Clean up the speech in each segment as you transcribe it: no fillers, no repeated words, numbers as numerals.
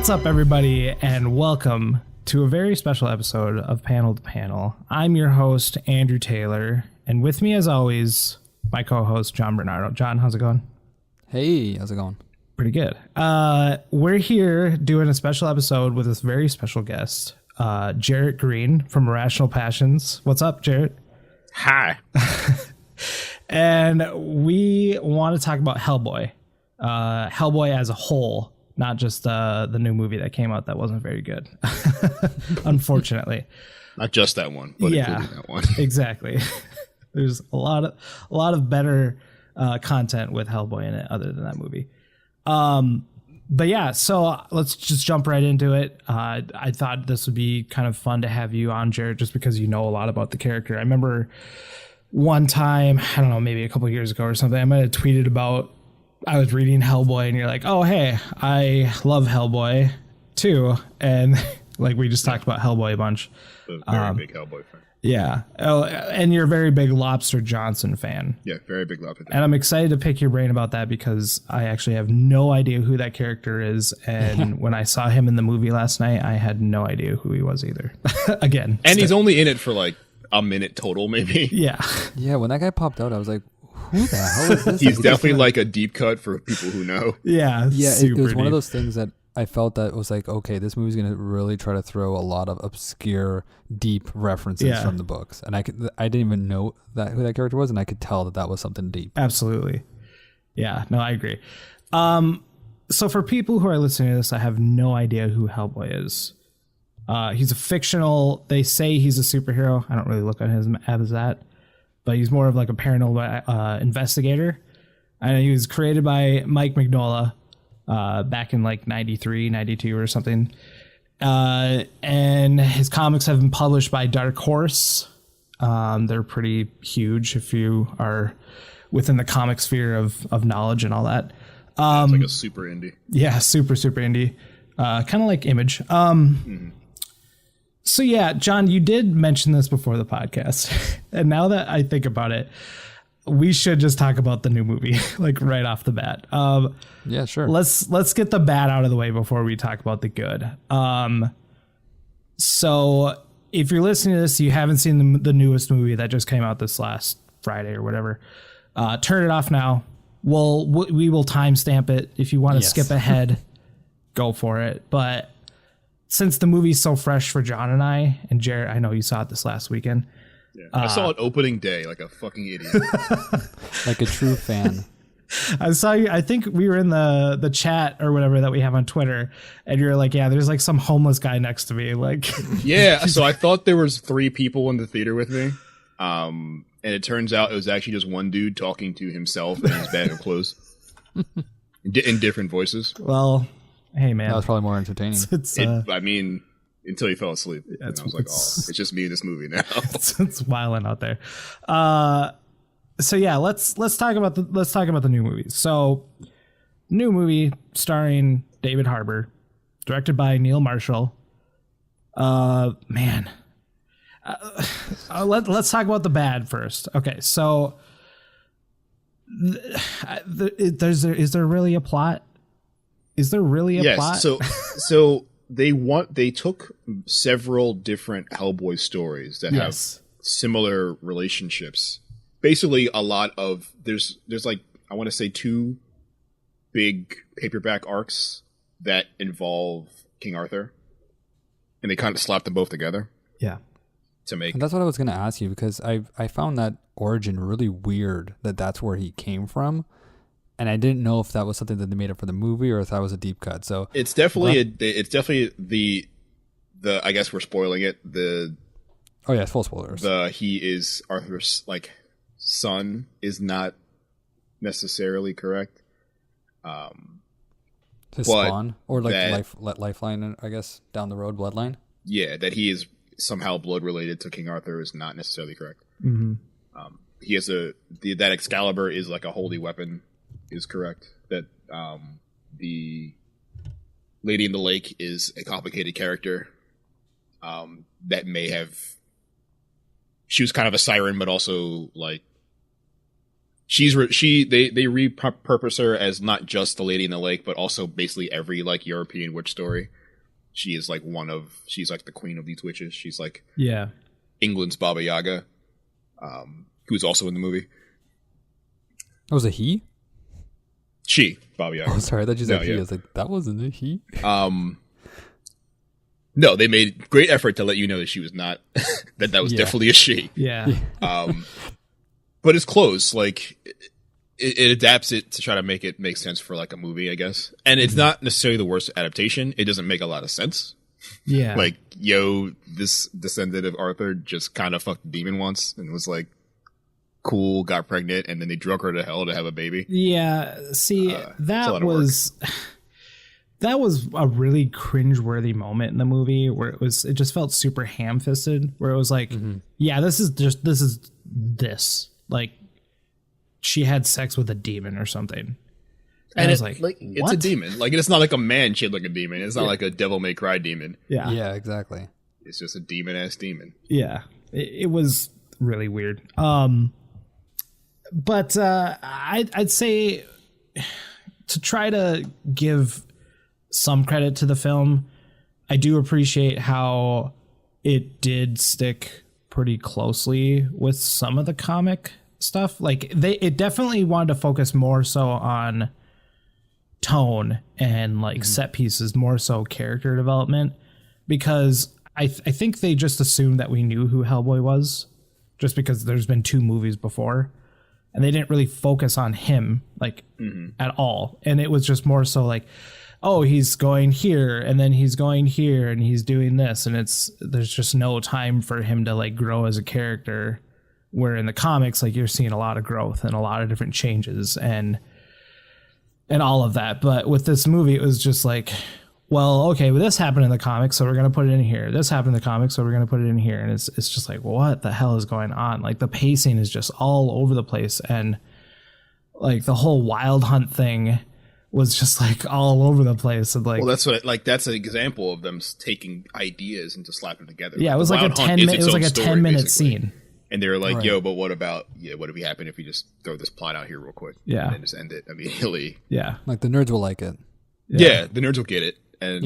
What's up, everybody, and welcome to a very special episode of Panel to Panel. I'm your host, Andrew Taylor, and with me, as always, my co-host, John Bernardo. John, how's it going? Hey, how's it going? Pretty good. We're here doing a special episode with this very special guest, Jarrett Green from Irrational Passions. What's up, Jarrett? Hi. And we want to talk about Hellboy. Hellboy as a whole, not just the new movie that came out that wasn't very good, unfortunately. Not just that one, but including that one. Exactly. There's a lot of better content with Hellboy in it other than that movie. But yeah, so let's just jump right into it. I thought this would be kind of fun to have you on, Jarrett, just because you know a lot about the character. I remember one time, I don't know, maybe a couple of years ago or something, I might have tweeted about I was reading Hellboy and you're like, oh, hey, I love Hellboy too. And like we just talked about Hellboy a bunch. A very big Hellboy fan. Yeah. Oh, and you're a very big Lobster Johnson fan. Yeah, very big Lobster Johnson. And I'm excited to pick your brain about that because I actually have no idea who that character is. And when I saw him in the movie last night, I had no idea who he was either. Again. And he's only in it for like a minute total, maybe. Yeah. Yeah, when that guy popped out, I was like, who the hell is this? He's definitely like a deep cut for people who know. Yeah. Yeah, it was one deep. of those things that I felt that was like, okay, this movie's going to really try to throw a lot of obscure, deep references from the books. And I didn't even know who that character was, and I could tell that was something deep. Absolutely. Yeah, no, I agree. So for people who are listening to this, I have no idea who Hellboy is. He's a fictional, they say he's a superhero. I don't really look at him as that, but he's more of like a paranormal investigator. And he was created by Mike Mignola back in like 93, 92 or something. And his comics have been published by Dark Horse. They're pretty huge if you are within the comic sphere of knowledge and all that. It's like a super indie. Yeah, super indie. Kind of like Image. So yeah, John, you did mention this before the podcast. And now that I think about it, we should just talk about the new movie, like right off the bat. Yeah, sure. Let's get the bad out of the way before we talk about the good. So if you're listening to this, you haven't seen the newest movie that just came out this last Friday or whatever, turn it off now. We will timestamp it. If you want to skip ahead, go for it. But since the movie's so fresh for John and I, and Jarrett, I know you saw it this last weekend. Yeah. I saw it opening day like a fucking idiot. Like a true fan. I saw you. I think we were in the chat or whatever that we have on Twitter, and you're like, yeah, there's like some homeless guy next to me. Like, yeah. So I thought there was 3 people in the theater with me. And it turns out it was actually just one dude talking to himself in his bag of clothes in different voices. Well, hey man, that was probably more entertaining. I mean, until he fell asleep. And I was like, oh, it's just me in this movie now. it's wilding out there. So yeah, let's talk about the new movie. So, new movie starring David Harbour, directed by Neil Marshall. Man, let's talk about the bad first. Okay, so is there really a plot? Is there really a plot? So they took several different Hellboy stories that have similar relationships. Basically, a lot of there's like I want to say 2 big paperback arcs that involve King Arthur, and they kind of slapped them both together. Yeah, to make. And that's what I was going to ask you because I found that origin really weird. That's where he came from. And I didn't know if that was something that they made up for the movie or if that was a deep cut. So it's definitely the I guess we're spoiling it. Full spoilers. He is Arthur's like son is not necessarily correct. His spawn or like lifeline, I guess down the road bloodline. Yeah, that he is somehow blood related to King Arthur is not necessarily correct. Mm-hmm. He has that Excalibur is like a holy weapon. Is correct that the Lady in the Lake is a complicated character that may have she was kind of a siren but also like They repurpose her as not just the Lady in the Lake, but also basically every like European witch story. She is like she's like the queen of these witches. She's like England's Baba Yaga, who's also in the movie. Oh, was it he? She, Baba Yaga. Oh, sorry, I thought you said he. I was like, that wasn't a he. No, they made great effort to let you know that she was not. that was definitely a she. Yeah. But it's close. Like it adapts it to try to make it make sense for like a movie, I guess. And it's not necessarily the worst adaptation. It doesn't make a lot of sense. Yeah. Like, this descendant of Arthur just kind of fucked the demon once and was like cool, got pregnant, and then they drug her to hell to have a baby. Yeah. See, that was a really cringeworthy moment in the movie where it just felt super ham-fisted, where it was like, this is like she had sex with a demon or something. And I was like it's a demon. Like, it's not like a man shaped like a demon. It's not like a Devil May Cry demon. Yeah. Yeah, exactly. It's just a demon-ass demon. Yeah. It was really weird. But I'd say to try to give some credit to the film, I do appreciate how it did stick pretty closely with some of the comic stuff. Like, it definitely wanted to focus more so on tone and like set pieces, more so character development, because I think they just assumed that we knew who Hellboy was just because there's been 2 movies before, and they didn't really focus on him like at all. And it was just more so like, oh, he's going here and then he's going here and he's doing this, and there's just no time for him to like grow as a character, where in the comics, like, you're seeing a lot of growth and a lot of different changes and all of that. But with this movie, it was just like, well, okay, well, this happened in the comics, so we're going to put it in here. This happened in the comics, so we're going to put it in here. And it's just like, what the hell is going on? Like, the pacing is just all over the place. And like the whole Wild Hunt thing was just like all over the place. And like, well, that's an example of them taking ideas and to slap them together. Yeah, it was like a 10-minute scene. And they were like, yo, but what about, what would be happen if we just throw this plot out here real quick? Yeah. And then just end it immediately. Yeah. Like, the nerds will like it. Yeah, the nerds will get it. And,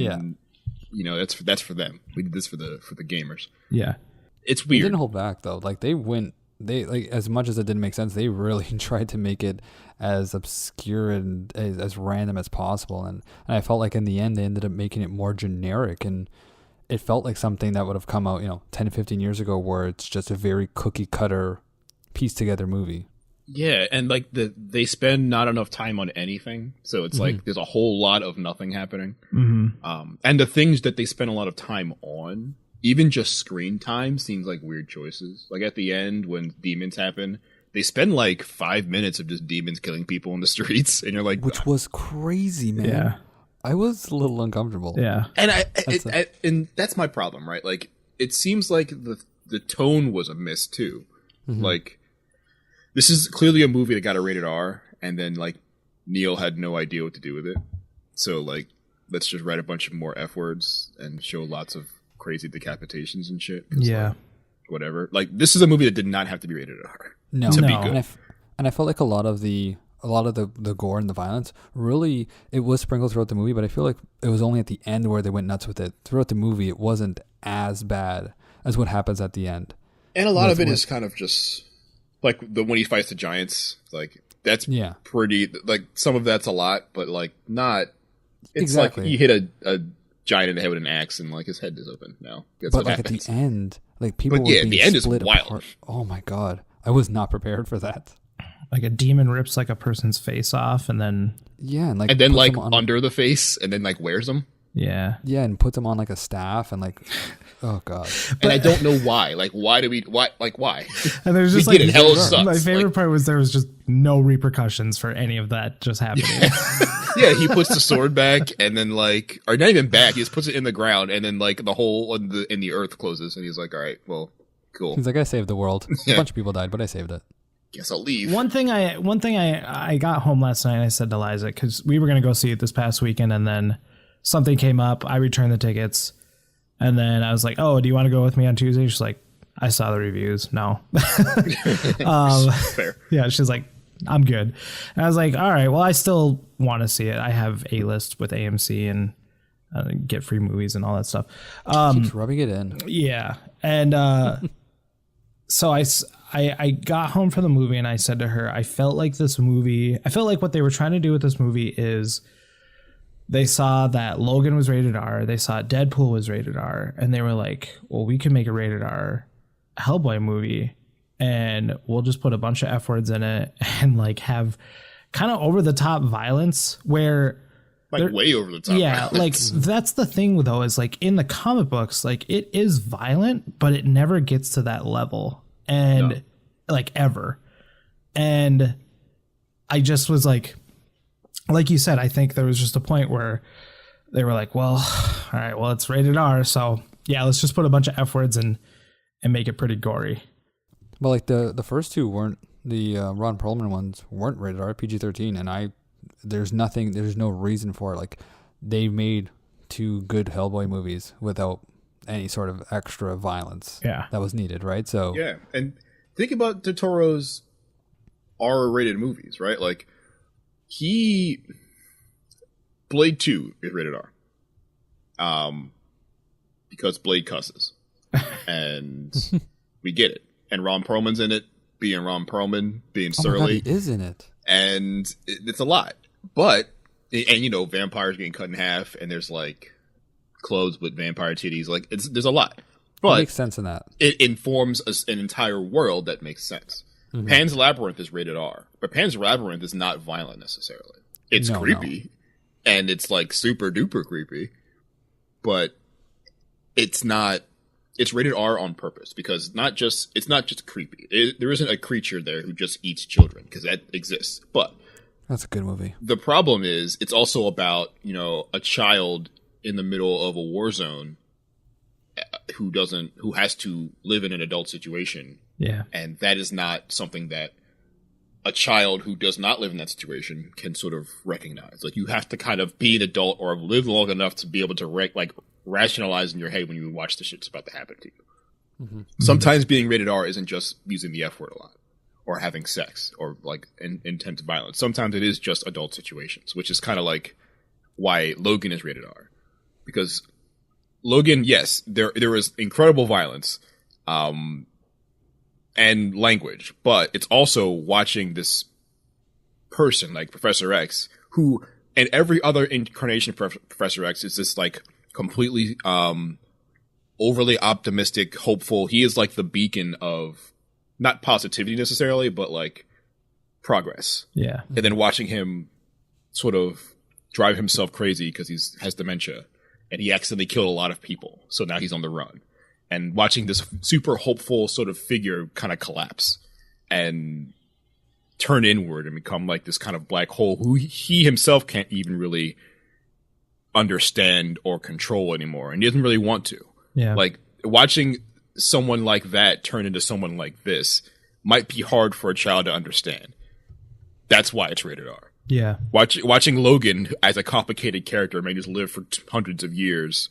that's for them. We did this for the gamers. Yeah. It's weird. They didn't hold back, though. Like, they like, as much as it didn't make sense, they really tried to make it as obscure and as random as possible. And I felt like in the end, they ended up making it more generic, and it felt like something that would have come out, 10 to 15 years ago, where it's just a very cookie cutter pieced together movie. Yeah. And like they spend not enough time on anything. So it's like, there's a whole lot of nothing happening. And the things that they spend a lot of time on, even just screen time, seems like weird choices. Like at the end, when demons happen, they spend like 5 minutes of just demons killing people in the streets. And you're like, which was crazy, man. Yeah. I was a little uncomfortable. Yeah. And and that's my problem, right? Like, it seems like the tone was amiss too. Like, this is clearly a movie that got a rated R, and then like Neil had no idea what to do with it. So like, let's just write a bunch of more F words and show lots of crazy decapitations and shit. Yeah. Like, whatever. Like, this is a movie that did not have to be rated R. No. To be good. And I felt like a lot of the gore and the violence, really, it was sprinkled throughout the movie, but I feel like it was only at the end where they went nuts with it. Throughout the movie, it wasn't as bad as what happens at the end. And a lot of it is kind of just like when he fights the giants, like that's pretty, like some of that's a lot, but like not, it's exactly. Like he hit a giant in the head with an axe and like his head is open now. That's but like happens. At the end, like people were being the end is wild. Apart. Oh my God. I was not prepared for that. Like a demon rips like a person's face off and then and then like under the face and then like wears them. Yeah, and puts them on like a staff and like, oh God. And I don't know why. Like, why? And there's just we like did it. Hell sucks. My favorite part was there was just no repercussions for any of that just happening. Yeah, he puts the sword back and then like, or not even back. He just puts it in the ground and then like the hole in the earth closes and he's like, all right, well, cool. He's like, I saved the world. A bunch of people died, but I saved it. Guess I'll leave. One thing I got home last night and I said to Liza, because we were going to go see it this past weekend and then something came up. I returned the tickets and then I was like, oh, do you want to go with me on Tuesday? She's like, I saw the reviews. No. Fair. Yeah. She's like, I'm good. And I was like, all right, well, I still want to see it. I have A-list with AMC and get free movies and all that stuff. Keeps rubbing it in. Yeah. And so I got home from the movie and I said to her, I felt like what they were trying to do with this movie is they saw that Logan was rated R. They saw Deadpool was rated R. And they were like, well, we can make a rated R Hellboy movie and we'll just put a bunch of F words in it and like have kind of over the top violence where like way over the top. Yeah. Violence. Like that's the thing though, is like in the comic books, like it is violent, but it never gets to that level and like ever. And I just was like you said, I think there was just a point where they were like, well, all right, well, it's rated R. So yeah, let's just put a bunch of F words and make it pretty gory. But like the first two weren't, the Ron Perlman ones weren't rated R, PG-13, and there's no reason for it. Like they made two good Hellboy movies without any sort of extra violence that was needed, right? So yeah, and think about Toro's R-rated movies, right? Like Blade 2 is rated R, because Blade cusses, and we get it. And Ron Perlman's in it, being Ron Perlman, being surly. Oh my God, he is in it, and it's a lot. But vampires getting cut in half, and there's like clothes with vampire titties. Like there's a lot. But it makes sense in that. It informs an entire world that makes sense. Mm-hmm. Pan's Labyrinth is rated R, but Pan's Labyrinth is not violent necessarily. It's creepy, and it's like super duper creepy, but it's not. It's rated R on purpose because it's not just creepy. There isn't a creature there who just eats children because that exists. But that's a good movie. The problem is it's also about a child in the middle of a war zone who has to live in an adult situation. Yeah. And that is not something that a child who does not live in that situation can sort of recognize. Like you have to kind of be an adult or have lived long enough to be able to rationalize in your head when you watch the shit's about to happen to you. Mm-hmm. Sometimes being rated R isn't just using the F word a lot or having sex or like intense violence. Sometimes it is just adult situations, which is kind of like why Logan is rated R. Because Logan, yes, there is incredible violence and language, but it's also watching this person like Professor X, who, and every other incarnation of Professor X is this like completely overly optimistic, hopeful. He is like the beacon of not positivity necessarily, but like progress. Yeah. And then watching him sort of drive himself crazy because he has dementia and he accidentally killed a lot of people. So now he's on the run. And watching this super hopeful sort of figure kind of collapse and turn inward and become like this kind of black hole who he himself can't even really understand or control anymore. And he doesn't really want to. Yeah. Like watching someone like that turn into someone like this might be hard for a child to understand. That's why it's rated R. Yeah. Watching Logan as a complicated character made us live for hundreds of years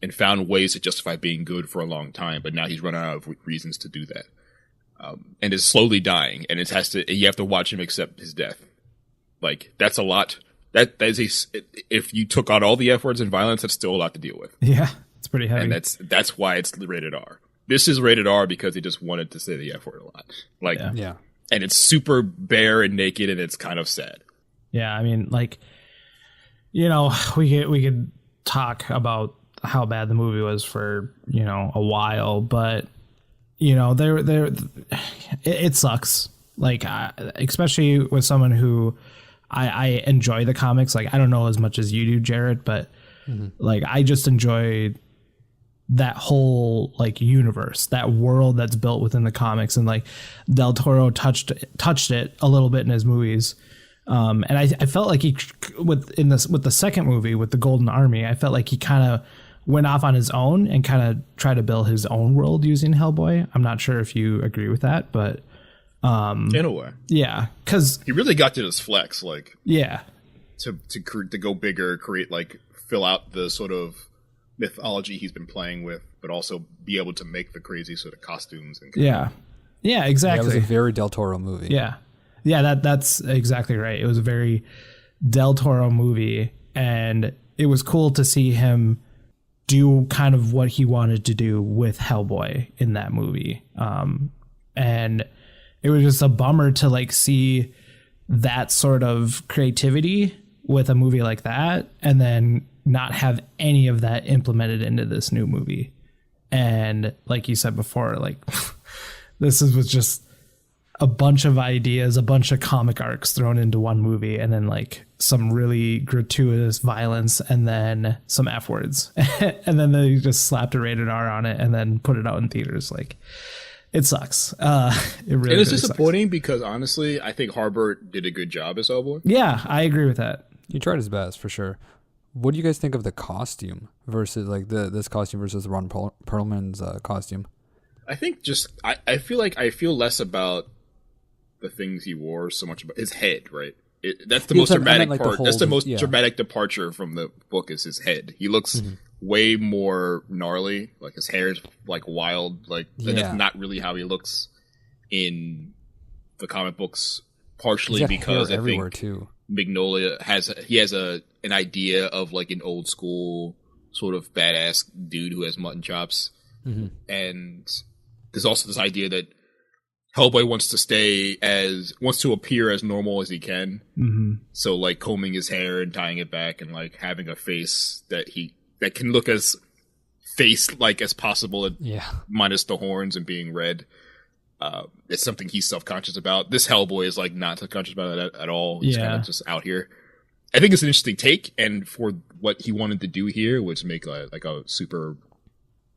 and found ways to justify being good for a long time, but now he's run out of reasons to do that, and is slowly dying. And you have to watch him accept his death. Like that's a lot. That is if you took out all the F words and violence, that's still a lot to deal with. Yeah, it's pretty heavy. And that's why it's rated R. This is rated R because he just wanted to say the F word a lot. Like yeah. And it's super bare and naked, and it's kind of sad. Yeah, I mean, like, we could talk about how bad the movie was for a while, but it sucks. Like, especially with someone who I enjoy the comics. Like, I don't know as much as you do, Jarrett, but like I just enjoy that whole like universe, that world that's built within the comics, and like Del Toro touched it a little bit in his movies. And I felt like with the second movie with the Golden Army, I felt like he kind of went off on his own and kind of tried to build his own world using Hellboy. I'm not sure if you agree with that, but in a way, yeah, because he really got to this flex, like yeah, to go bigger, create like fill out the sort of mythology he's been playing with, but also be able to make the crazy sort of costumes and yeah, exactly. Yeah, it was a very Del Toro movie. Yeah. Yeah, that's exactly right. It was a very Del Toro movie, and it was cool to see him do kind of what he wanted to do with Hellboy in that movie. And it was just a bummer to like see that sort of creativity with a movie like that and then not have any of that implemented into this new movie. And like you said before, like was just a bunch of ideas, a bunch of comic arcs thrown into one movie, and then like some really gratuitous violence and then some F words. And then they just slapped a rated R on it and then put it out in theaters. Like, it sucks. It really is disappointing sucks. Because honestly, I think Harbert did a good job as Hellboy. Yeah, I agree with that. He tried his best for sure. What do you guys think of the costume versus like this costume versus Ron Perlman's costume? I think I feel less about the things he wore, so much about his head, right? That's the most dramatic part. That's the most dramatic departure from the book is his head. He looks way more gnarly. Like his hair is like wild. Like that's not really how he looks in the comic books. Partially because I think Mignola has an idea of like an old school sort of badass dude who has mutton chops, and there's also this idea that Hellboy wants to appear as normal as he can. So like combing his hair and tying it back and like having a face that can look as face-like as possible, minus the horns and being red. It's something he's self-conscious about. This Hellboy is like not self-conscious about it at all. He's kind of just out here. I think it's an interesting take, and for what he wanted to do here was make like a super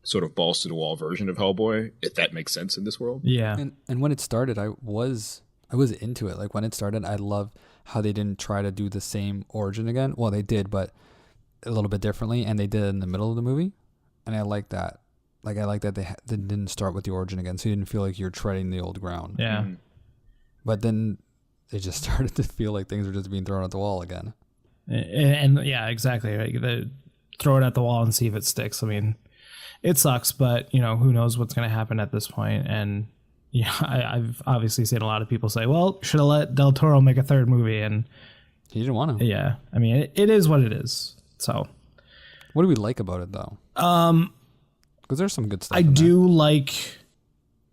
sort of balls to the wall version of Hellboy, if that makes sense in this world. Yeah. And when it started, I was into it. Like when it started, I loved how they didn't try to do the same origin again. Well, they did, but a little bit differently, and they did it in the middle of the movie. And I like that. Like I like that they didn't start with the origin again, so you didn't feel like you're treading the old ground. Yeah. But then it just started to feel like things were just being thrown at the wall again. And yeah, exactly. Right? Throw it at the wall and see if it sticks. I mean, it sucks, but who knows what's going to happen at this point. And yeah, I've obviously seen a lot of people say, well, should have let Del Toro make a third movie. And he didn't want to. Yeah. I mean, it is what it is. So what do we like about it though? Because there's some good stuff. I do like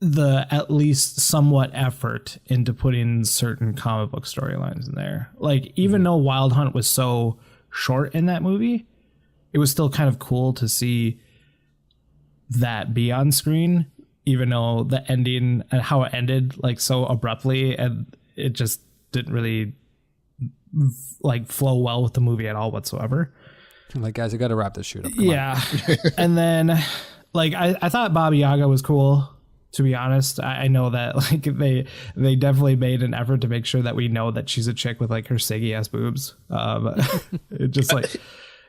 the at least somewhat effort into putting certain comic book storylines in there. Like even though Wild Hunt was so short in that movie, it was still kind of cool to see that be on screen, even though the ending and how it ended like so abruptly, and it just didn't really like flow well with the movie at all whatsoever. Like, guys, I got to wrap this shoot up. Yeah. And then like I thought Baba Yaga was cool, to be honest. I know that like they definitely made an effort to make sure that we know that she's a chick with like her saggy ass boobs. It just like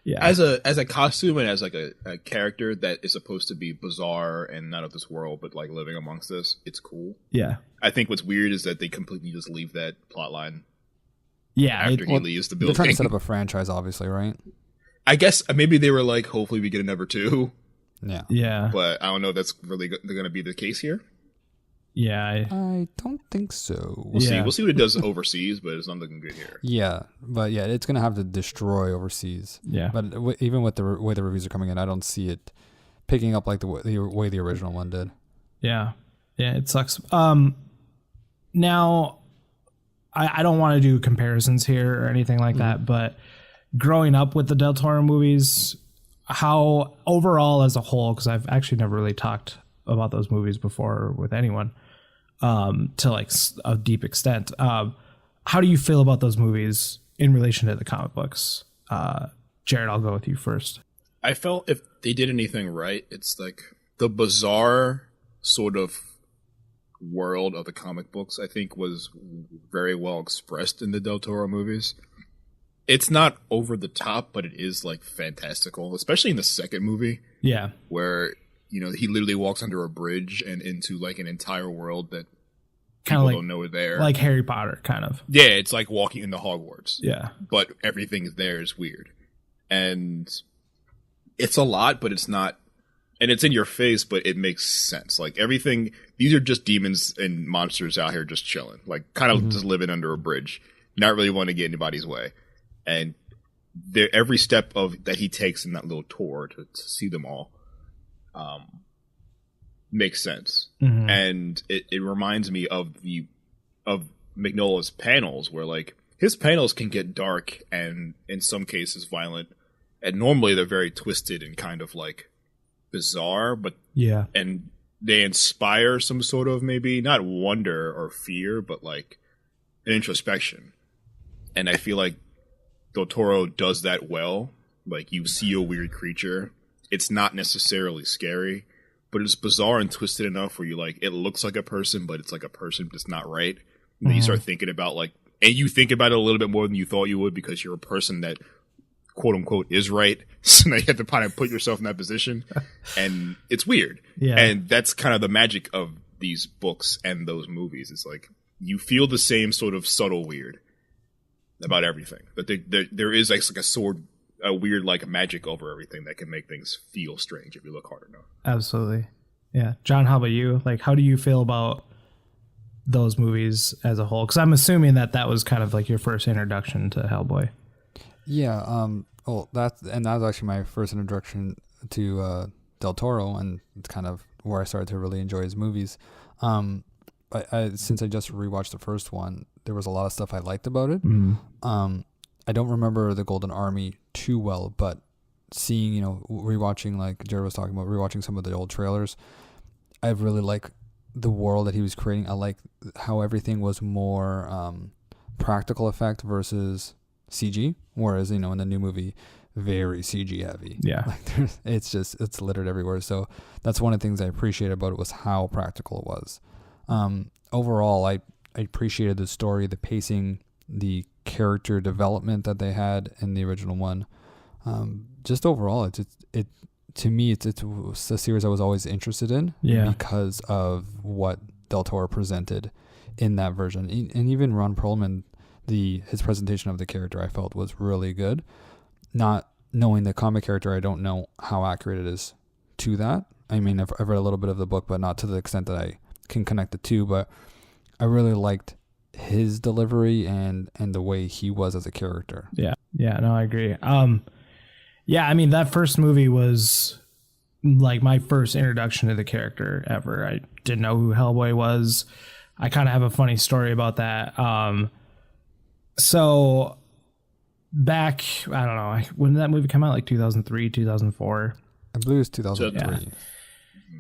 yeah. As a costume and as like a character that is supposed to be bizarre and not of this world, but like living amongst us, it's cool. Yeah. I think what's weird is that they completely just leave that plot line. Yeah. After he leaves the building. They're trying to set up a franchise, obviously, right? I guess maybe they were like, hopefully we get a number 2. Yeah. Yeah. But I don't know if that's really going to be the case here. Yeah. I don't think so. We'll see. We'll see what it does overseas, but it's not looking good here. Yeah. But yeah, it's going to have to destroy overseas. Yeah. But even with the way the reviews are coming in, I don't see it picking up like the way the original one did. Yeah. Yeah, it sucks. Now, I don't want to do comparisons here or anything like that, but growing up with the Del Toro movies, how overall as a whole, because I've actually never really talked about those movies before with anyone to like a deep extent. How do you feel about those movies in relation to the comic books? Jarrett, I'll go with you first. I felt if they did anything right, it's like the bizarre sort of world of the comic books, I think, was very well expressed in the Del Toro movies. It's not over the top, but it is like fantastical, especially in the second movie. Yeah. Where, he literally walks under a bridge and into like an entire world that kind people of like, don't know are there. Like Harry Potter, kind of. Yeah, it's like walking into Hogwarts. Yeah. But everything there is weird. And it's a lot, but it's not and it's in your face, but it makes sense. Like everything, these are just demons and monsters out here just chilling, like kind of just living under a bridge, not really wanting to get anybody's way. And every step of that he takes in that little tour to see them all, makes sense. And it reminds me of Mignola's panels, where like his panels can get dark and in some cases violent, and normally they're very twisted and kind of like bizarre, but and they inspire some sort of maybe not wonder or fear, but like an introspection. And I feel like Del Toro does that well. Like you see a weird creature, it's not necessarily scary, but it's bizarre and twisted enough where you like it looks like a person, but it's like a person that's not right. And then you start thinking about like, and you think about it a little bit more than you thought you would because you're a person that quote unquote is right. So now you have to kind of put yourself in that position, and it's weird. And that's kind of the magic of these books and those movies. It's like you feel the same sort of subtle weird about everything, but there is like a weird like magic over everything that can make things feel strange if you look hard enough. Absolutely. Yeah. John, how about you? Like, how do you feel about those movies as a whole? Because I'm assuming that was kind of like your first introduction to Hellboy. Yeah. That was actually my first introduction to Del Toro, and it's kind of where I started to really enjoy his movies. Since I just rewatched the first one, there was a lot of stuff I liked about it. I don't remember the Golden Army too well, but seeing, rewatching, like Jared was talking about, rewatching some of the old trailers, I really like the world that he was creating. I like how everything was more practical effect versus CG, whereas, in the new movie, very CG heavy. Yeah. Like it's littered everywhere. So that's one of the things I appreciated about it, was how practical it was. Overall, I appreciated the story, the pacing, the character development that they had in the original one. Just overall, it to me, it's a series I was always interested in, because of what Del Toro presented in that version. And even Ron Perlman, his presentation of the character, I felt was really good. Not knowing the comic character, I don't know how accurate it is to that. I mean, I've read a little bit of the book, but not to the extent that I can connect the two. But I really liked his delivery and the way he was as a character. Yeah. No, I agree. I mean, that first movie was like my first introduction to the character ever. I didn't know who Hellboy was. I kind of have a funny story about that. So back, I don't know, when did that movie come out? Like 2003, 2004? I believe it was 2003. Yeah.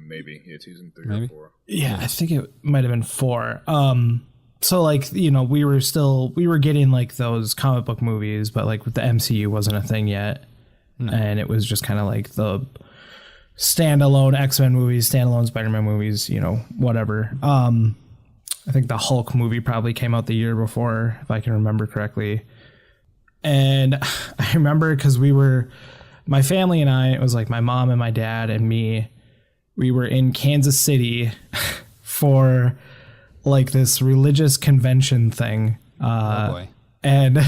Maybe. Yeah, 2003 or 4. Yeah, I think it might have been 4. So like, we were getting like those comic book movies, but like with the MCU wasn't a thing yet. And it was just kind of like the standalone X-Men movies, standalone Spider-Man movies, whatever. I think the Hulk movie probably came out the year before, if I can remember correctly. And I remember because my family and I, it was like my mom and my dad and me, we were in Kansas City for like this religious convention thing. Oh boy. And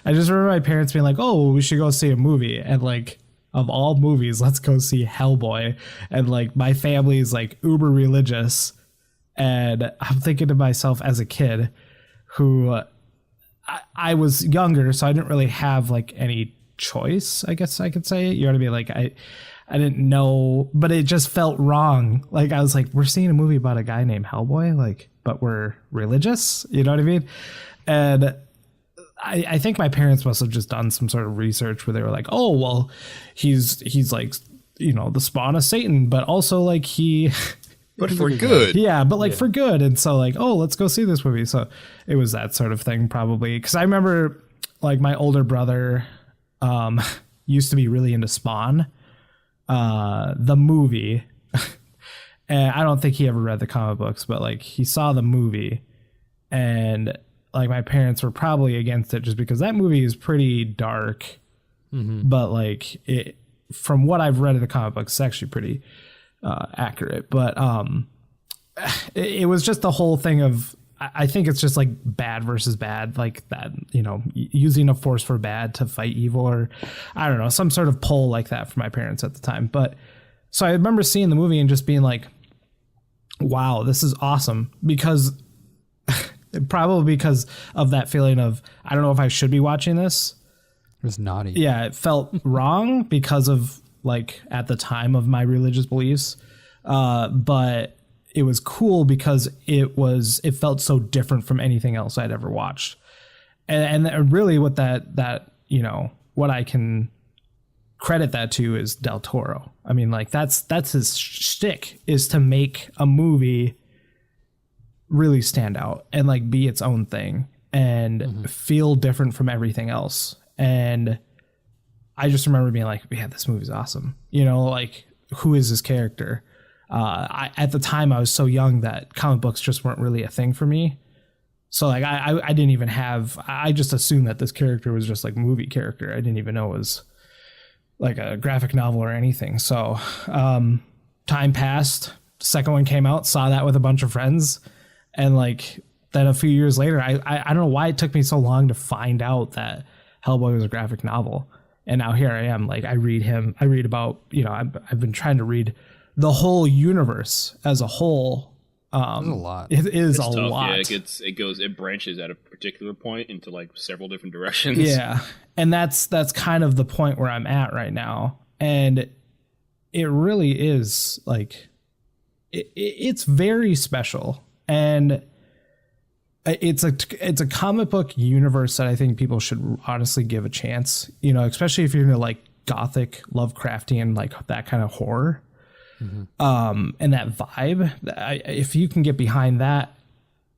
I just remember my parents being like, oh, we should go see a movie. And like, of all movies, let's go see Hellboy. And like, my family is like uber religious. And I'm thinking to myself as a kid who I was younger, so I didn't really have like any choice, I guess I could say. You know what I mean? Like I didn't know, but it just felt wrong. Like I was like, we're seeing a movie about a guy named Hellboy, like, but we're religious. You know what I mean? And I think my parents must have just done some sort of research where they were like, oh, well, he's like, the spawn of Satan, but also like but for good. Yeah, but like for good. And so like, oh, let's go see this movie. So it was that sort of thing probably. Because I remember like my older brother used to be really into Spawn, the movie. And I don't think he ever read the comic books, but like he saw the movie, and like my parents were probably against it just because that movie is pretty dark. But like it, from what I've read in the comic books, it's actually pretty accurate. But it was just the whole thing of, I think it's just like bad versus bad, like that, using a force for bad to fight evil, or I don't know, some sort of pull like that for my parents at the time. But So I remember seeing the movie and just being like, wow, this is awesome, because probably because of that feeling of, I don't know if I should be watching this. It was naughty. Yeah, it felt wrong because of, like, at the time of my religious beliefs. But it was cool because it felt so different from anything else I'd ever watched. And really what that, you know, what I can credit that to is Del Toro. I mean, like, that's his shtick, is to make a movie really stand out and, like, be its own thing and feel different from everything else. And I just remember being like, yeah, this movie's awesome. You know, like, who is this character? At the time I was so young that comic books just weren't really a thing for me. So, like, I didn't even I just assumed that this character was just, like, movie character. I didn't even know it was like a graphic novel or anything. So time passed. Second one came out, saw that with a bunch of friends. And, like, then a few years later, I don't know why it took me so long to find out that Hellboy was a graphic novel. And now here I am. Like, I read about, you know, I've been trying to read the whole universe as a whole. It's a lot. It is it's a tough. lot. Yeah, it branches at a particular point into, like, several different directions. Yeah. And that's kind of the point where I'm at right now. And it really is, like, it's very special. And it's a comic book universe that I think people should honestly give a chance, you know, especially if you're into, like, gothic, Lovecraftian, like, that kind of horror. And that vibe, if you can get behind that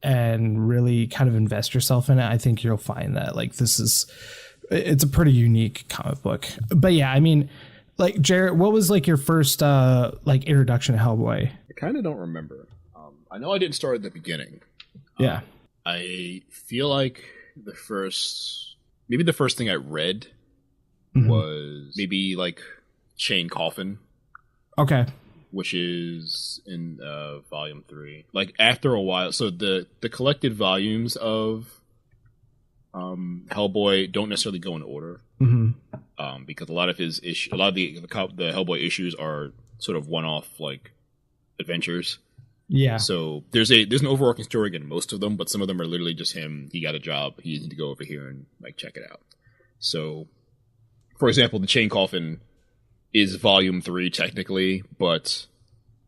and really kind of invest yourself in it, I think you'll find that, like, it's a pretty unique comic book. But yeah, I mean, like, Jarrett, what was, like, your first like, introduction to Hellboy? I kind of don't remember. I know I didn't start at the beginning. Yeah. I feel like the first thing I read was maybe, like, Chain Coffin. Okay. Which is in volume 3. Like, after a while, so the collected volumes of Hellboy don't necessarily go in order, because a lot of the Hellboy issues are sort of one-off, like, adventures. Yeah. So there's an overarching story in most of them, but some of them are literally just him. He got a job. He needed to go over here and, like, check it out. So, for example, the Chain Coffin is volume 3 technically, but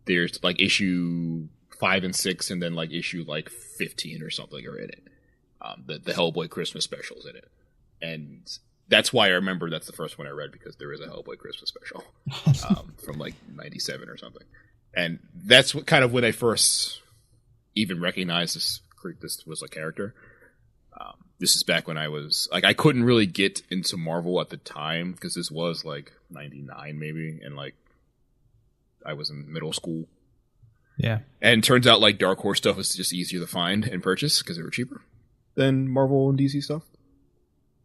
there's, like, issue 5 and 6, and then, like, issue, like, 15 or something are in it. The Hellboy Christmas specials in it, and that's why I remember that's the first one I read, because there is a Hellboy Christmas special from, like, 97 or something, and that's kind of when I first even recognized this was a character. This is back when I was, like, I couldn't really get into Marvel at the time, because this was, like, 99 maybe, and, like, I was in middle school. Yeah. And turns out, like, Dark Horse stuff was just easier to find and purchase because they were cheaper than Marvel and DC stuff.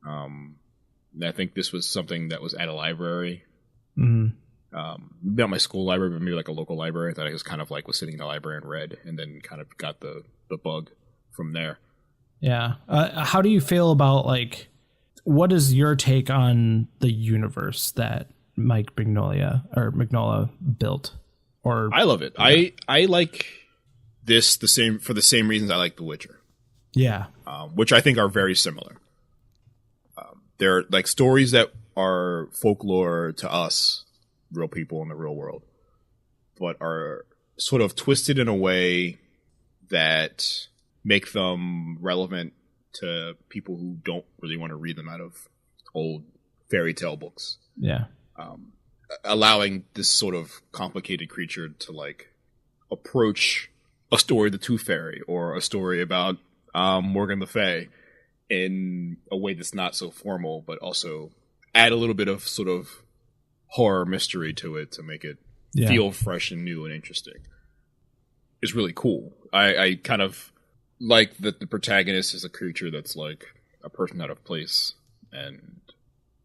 I think this was something that was at a library. Not my school library, but maybe, like, a local library that I was kind of, like, was sitting in the library and read, and then kind of got the bug from there. Yeah. How do you feel about, like, what is your take on the universe that Mike Mignola built? Or I love it. Yeah. I like this for the same reasons I like The Witcher. Yeah. Which I think are very similar. They're, like, stories that are folklore to us, real people in the real world, but are sort of twisted in a way that make them relevant to people who don't really want to read them out of old fairy tale books. Yeah. Allowing this sort of complicated creature to, like, approach a story of the Tooth Fairy or a story about Morgan Le Fay in a way that's not so formal, but also add a little bit of sort of horror mystery to it to make it feel fresh and new and interesting. It's really cool. I kind of like that the protagonist is a creature that's, like, a person out of place and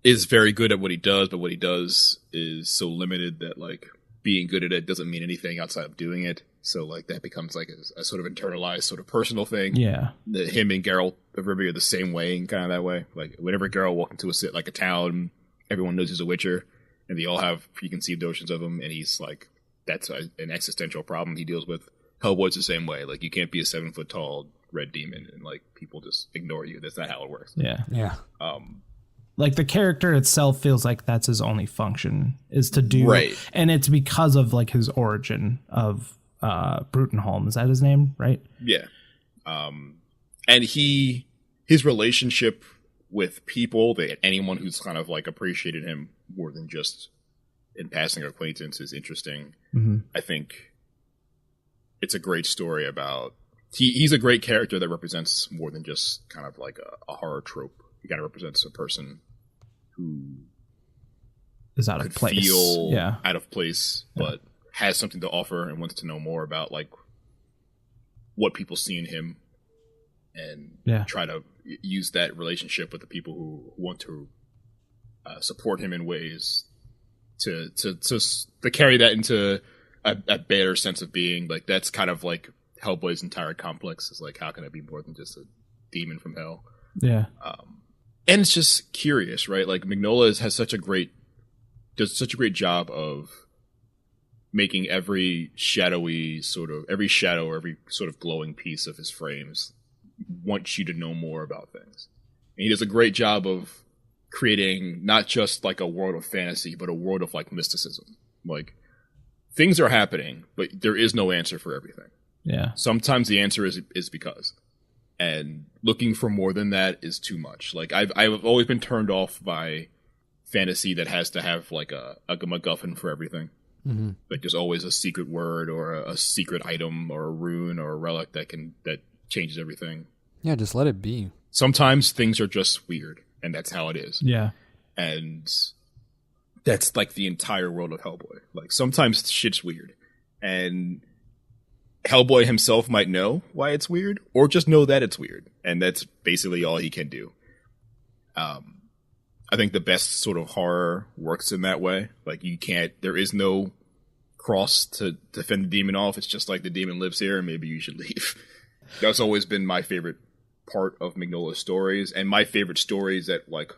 is very good at what he does, but what he does is so limited that, like, being good at it doesn't mean anything outside of doing it. So, like, that becomes, like, a sort of internalized sort of personal thing. Yeah. Him and Geralt of Rivia are the same way, and kind of that way. Like, whenever Geralt walks into a town, everyone knows he's a Witcher. and they all have preconceived notions of him, and he's like, that's an existential problem he deals with. Hellboy's the same way. Like, you can't be a 7-foot tall red demon and like people just ignore you. That's not how it works. Yeah. Like, the character itself feels like that's his only function, is to do right, and it's because of like his origin of Brutenholm. Is that his name, right? Yeah. And his relationship with people, anyone who's kind of like appreciated him more than just in passing acquaintance, is interesting. Mm-hmm. I think it's a great story about he's a great character that represents more than just kind of like a horror trope. He kind of represents a person who is out of place, feel out of place, but has something to offer and wants to know more about like what people see in him, and try to use that relationship with the people who want to support him in ways to carry that into a better sense of being. Like, that's kind of like Hellboy's entire complex, is like, how can I be more than just a demon from hell? Yeah. And it's just curious, right? Like, Mignola does such a great job of making every shadow or every sort of glowing piece of his frames wants you to know more about things. And he does a great job of creating not just like a world of fantasy, but a world of like mysticism. Like, things are happening, but there is no answer for everything. Yeah. Sometimes the answer is because. And looking for more than that is too much. Like, I've always been turned off by fantasy that has to have like a MacGuffin for everything. Mm-hmm. Like, there's always a secret word or a secret item or a rune or a relic that changes everything. Yeah, just let it be. Sometimes things are just weird, and that's how it is. Yeah. And that's like the entire world of Hellboy. Like, sometimes shit's weird, and Hellboy himself might know why it's weird, or just know that it's weird, and that's basically all he can do. I think the best sort of horror works in that way. Like, there is no cross to fend the demon off. It's just like, the demon lives here, and maybe you should leave. That's always been my favorite part of Mignola's stories, and my favorite stories that like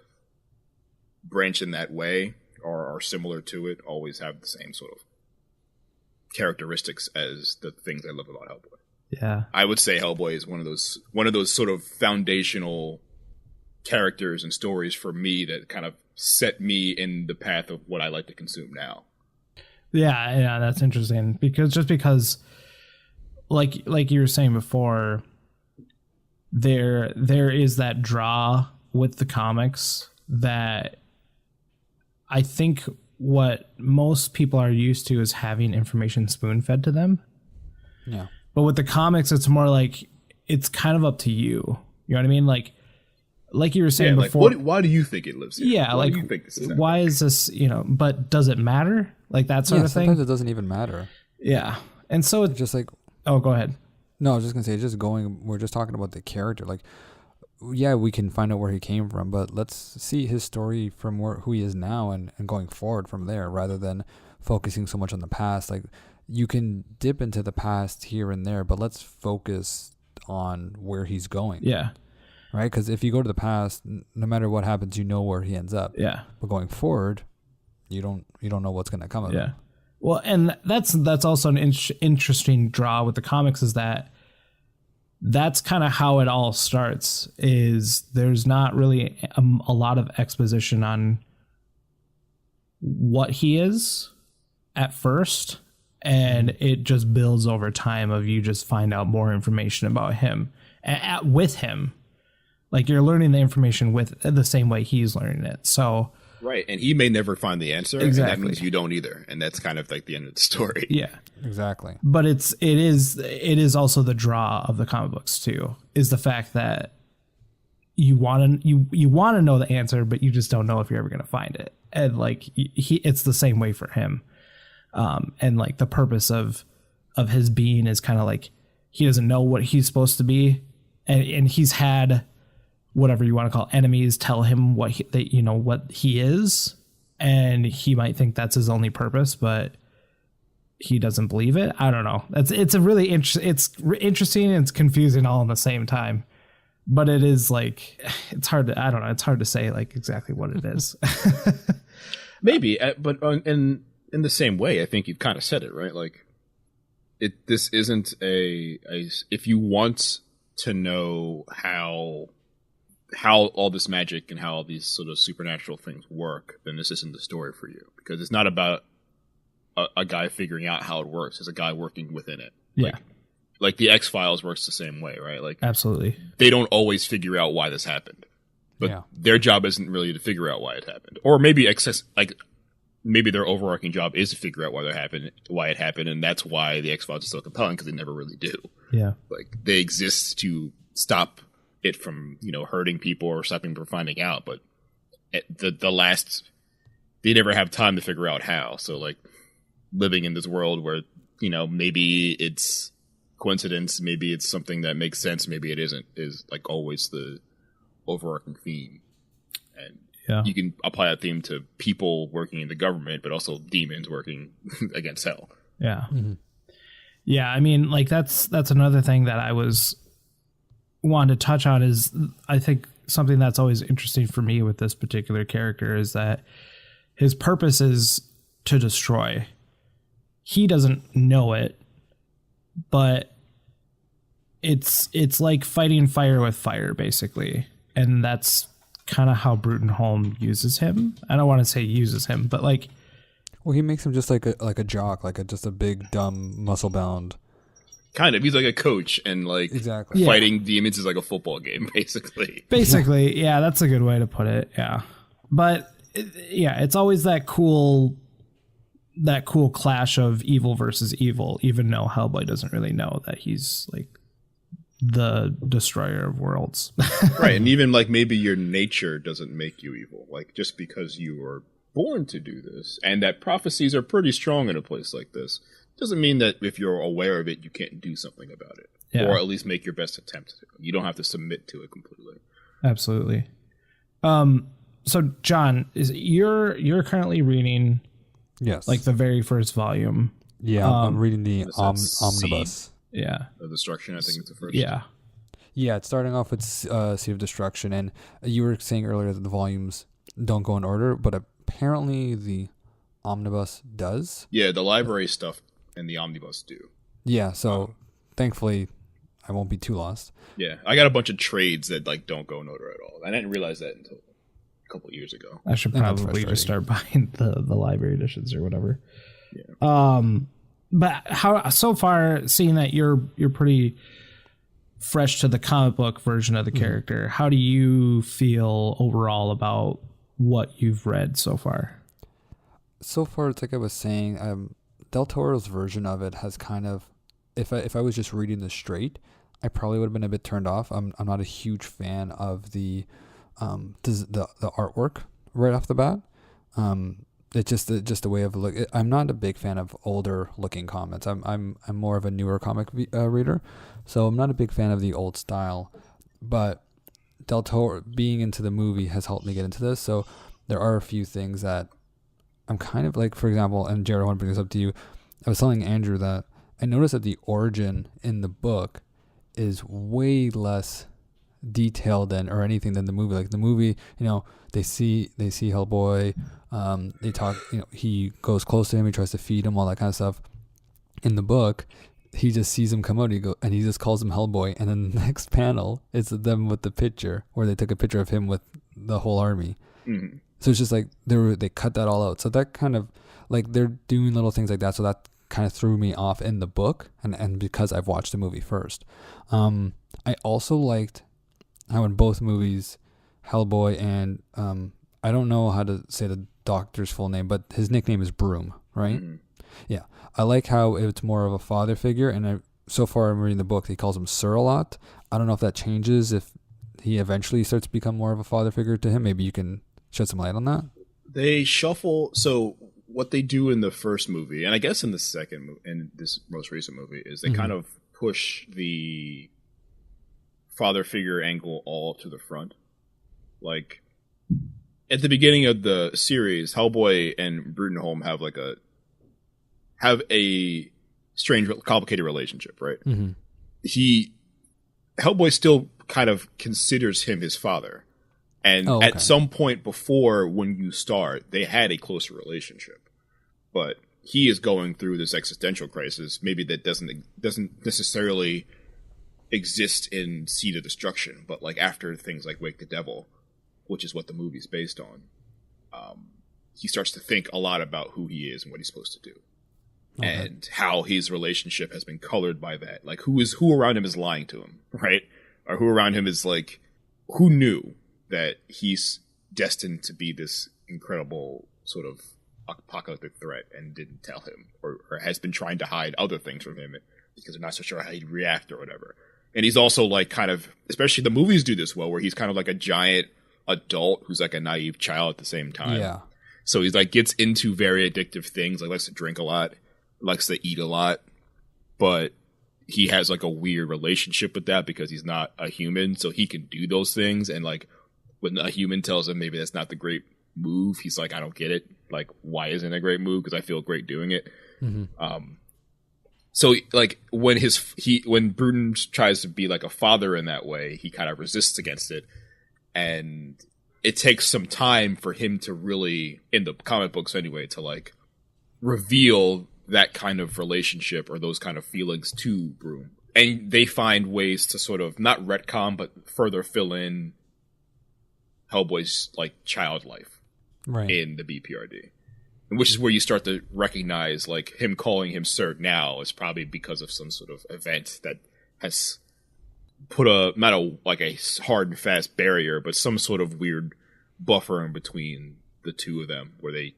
branch in that way are similar to it, always have the same sort of characteristics as the things I love about Hellboy. Yeah. I would say Hellboy is one of those sort of foundational characters and stories for me that kind of set me in the path of what I like to consume now. Yeah, that's interesting, because like you were saying before, there is that draw with the comics that I think what most people are used to is having information spoon-fed to them. Yeah. But with the comics, it's more like, it's kind of up to you. You know what I mean? Like you were saying before. Why do you think it lives here? Yeah, why like, do you think this is why is this, but does it matter? Like, that sort of thing? Sometimes it doesn't even matter. Yeah. And so it's just like... Oh, go ahead. No, I was just going to say, we're just talking about the character. Like, yeah, we can find out where he came from, but let's see his story from who he is now and going forward from there, rather than focusing so much on the past. Like, you can dip into the past here and there, but let's focus on where he's going. Yeah. Right? Because if you go to the past, no matter what happens, you know where he ends up. Yeah. But going forward, you don't know what's going to come of it. Well, and that's also an interesting draw with the comics, is that's kind of how it all starts. Is there's not really a lot of exposition on what he is at first, and it just builds over time of you just find out more information about him with him. Like, you're learning the information with the same way he's learning it. So. Right, and he may never find the answer, exactly. And that means you don't either, and that's kind of like the end of the story. Yeah, exactly. But it is also the draw of the comic books too, is the fact that you want to know the answer, but you just don't know if you're ever going to find it, and like it's the same way for him, and like the purpose of his being is kind of like, he doesn't know what he's supposed to be, and he's had whatever you want to call enemies tell him what he is, and he might think that's his only purpose, but he doesn't believe it. I don't know. It's a really interesting and it's confusing all at the same time. but it is like, it's hard to, I don't know, it's hard to say like exactly what it is. Maybe, but in the same way, I think you've kind of said it, right? Like, this isn't a if you want to know how all this magic and how all these sort of supernatural things work, then this isn't the story for you, because it's not about a guy figuring out how it works. It's a guy working within it. Yeah. Like the X-Files works the same way, right? Like, absolutely. They don't always figure out why this happened, but their job isn't really to figure out why it happened, or maybe maybe their overarching job is to figure out why it happened, and that's why the X-Files is so compelling, because they never really do. Yeah, like they exist to stop it from hurting people or stopping from finding out, but they never have time to figure out how. So like living in this world where maybe it's coincidence, maybe it's something that makes sense, maybe it isn't, is like always the overarching theme. And you can apply that theme to people working in the government, but also demons working against hell. Yeah. Mm-hmm. Yeah, I mean, like that's another thing that I was wanting to touch on, is I think something that's always interesting for me with this particular character is that his purpose is to destroy. He doesn't know it, but it's like fighting fire with fire, basically. And that's kind of how Brutenholm uses him. I don't want to say uses him, but like, well, he makes him just like a jock, just a big dumb muscle bound. Kind of. He's like a coach, and like exactly fighting demons is like a football game, basically. Basically, yeah, that's a good way to put it. Yeah, but it's always that cool clash of evil versus evil, even though Hellboy doesn't really know that he's like the destroyer of worlds. Right, and even like maybe your nature doesn't make you evil. Like just because you were born to do this, and that prophecies are pretty strong in a place like this, doesn't mean that if you're aware of it, you can't do something about it, or at least make your best attempt to. You don't have to submit to it completely. Absolutely. So John, you're currently reading, yes, like the very first volume. Yeah, I'm reading the omnibus. Yeah, of Destruction. I think it's the first. Yeah, it's starting off with Sea of Destruction, and you were saying earlier that the volumes don't go in order, but apparently the omnibus does. Yeah, the library stuff and the omnibus do. Yeah, so thankfully I won't be too lost. Yeah, I got a bunch of trades that like don't go in order at all. I didn't realize that until a couple of years ago. I should probably just start buying the library editions or whatever. Yeah. But how so far, seeing that you're pretty fresh to the comic book version of the character, how do you feel overall about what you've read so far? So far, it's like I was saying, Del Toro's version of it has kind of, if I was just reading this straight, I probably would have been a bit turned off. I'm not a huge fan of the artwork right off the bat. It's just a way of look. I'm not a big fan of older looking comics. I'm more of a newer comic reader, so I'm not a big fan of the old style. But Del Toro being into the movie has helped me get into this. So there are a few things that I'm kind of like, for example, and Jarrett, I want to bring this up to you. I was telling Andrew that I noticed that the origin in the book is way less detailed or anything than the movie. Like the movie, they see Hellboy, they talk, he goes close to him, he tries to feed him, all that kind of stuff. In the book, he just sees him come out, and he just calls him Hellboy, and then the next panel is them with the picture where they took a picture of him with the whole army. Mm-hmm. So it's just like they cut that all out. So that kind of like they're doing little things like that. So that kind of threw me off in the book, and because I've watched the movie first. I also liked how in both movies, Hellboy and I don't know how to say the doctor's full name, but his nickname is Broom, right? Mm-hmm. Yeah, I like how it's more of a father figure, and so far I'm reading the book, he calls him Sir a lot. I don't know if that changes if he eventually starts to become more of a father figure to him. Maybe you can shed some light on that. They shuffle. So what they do in the first movie, and I guess in the second movie, in this most recent movie, is they kind of push the father figure angle all to the front. Like at the beginning of the series, Hellboy and Brutenholm have a strange, complicated relationship, right? Mm-hmm. Hellboy still kind of considers him his father. And okay. at some point before when you start, they had a closer relationship. But he is going through this existential crisis, maybe that doesn't necessarily exist in Seed of Destruction, but like after things like Wake the Devil, which is what the movie's based on, he starts to think a lot about who he is and what he's supposed to do. Okay. And how his relationship has been colored by that. Like who around him is lying to him, right? Or who around him is like, who knew that he's destined to be this incredible sort of apocalyptic threat and didn't tell him, or has been trying to hide other things from him because they're not so sure how he'd react or whatever. And he's also like kind of, especially the movies do this well, where he's kind of like a giant adult who's like a naive child at the same time. Yeah. So he's like gets into very addictive things, like likes to drink a lot, likes to eat a lot, but he has like a weird relationship with that because he's not a human, so he can do those things. And like when a human tells him maybe that's not the great move, he's like, I don't get it. Like, why isn't it a great move? Because I feel great doing it. Mm-hmm. So like when Bruton tries to be like a father in that way, he kind of resists against it, and it takes some time for him to really, in the comic books anyway, to like reveal that kind of relationship or those kind of feelings to Broom. And they find ways to sort of not retcon, but further fill in Hellboy's like child life in the BPRD. Which is where you start to recognize, like, him calling him Sir now is probably because of some sort of event that has put not a hard and fast barrier, but some sort of weird buffer in between the two of them, where they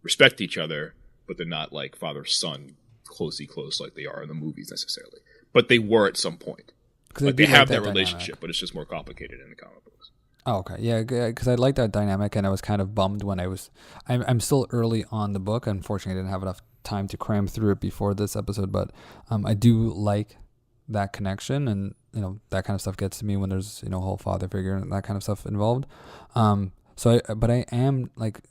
respect each other, but they're not like father-son close like they are in the movies necessarily. But they were at some point. Like, they have that relationship, but it's just more complicated in the comic books. Oh, okay. Yeah, because I like that dynamic, and I was kind of bummed when I'm still early on the book. Unfortunately, I didn't have enough time to cram through it before this episode, but I do like that connection, and that kind of stuff gets to me when there's a whole father figure and that kind of stuff involved. But I am, like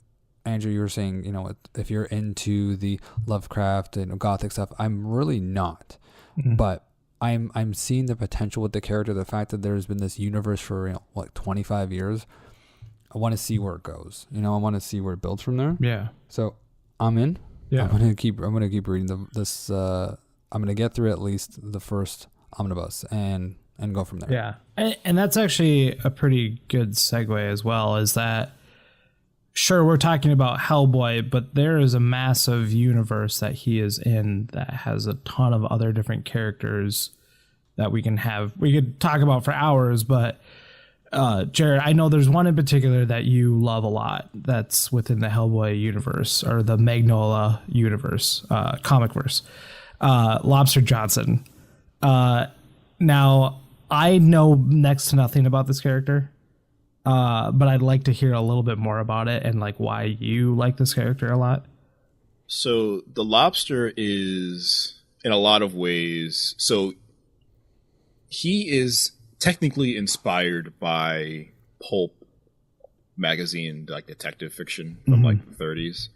Andrew, you were saying, if you're into the Lovecraft and Gothic stuff, I'm really not, but I'm seeing the potential with the character, the fact that there's been this universe for 25 years. I want to see where it goes. I want to see where it builds from there. Yeah. So I'm in. Yeah. I'm gonna keep reading this. I'm gonna get through at least the first omnibus and go from there. Yeah. And that's actually a pretty good segue as well. Is that sure, we're talking about Hellboy, but there is a massive universe that he is in that has a ton of other different characters that we could talk about for hours. But Jarrett, I know there's one in particular that you love a lot that's within the Hellboy universe, or the Magnolia universe, comicverse, Lobster Johnson. Now, I know next to nothing about this character. But I'd like to hear a little bit more about it and like why you like this character a lot. So the Lobster is, in a lot of ways, so he is technically inspired by pulp magazine, like detective fiction from like the 30s.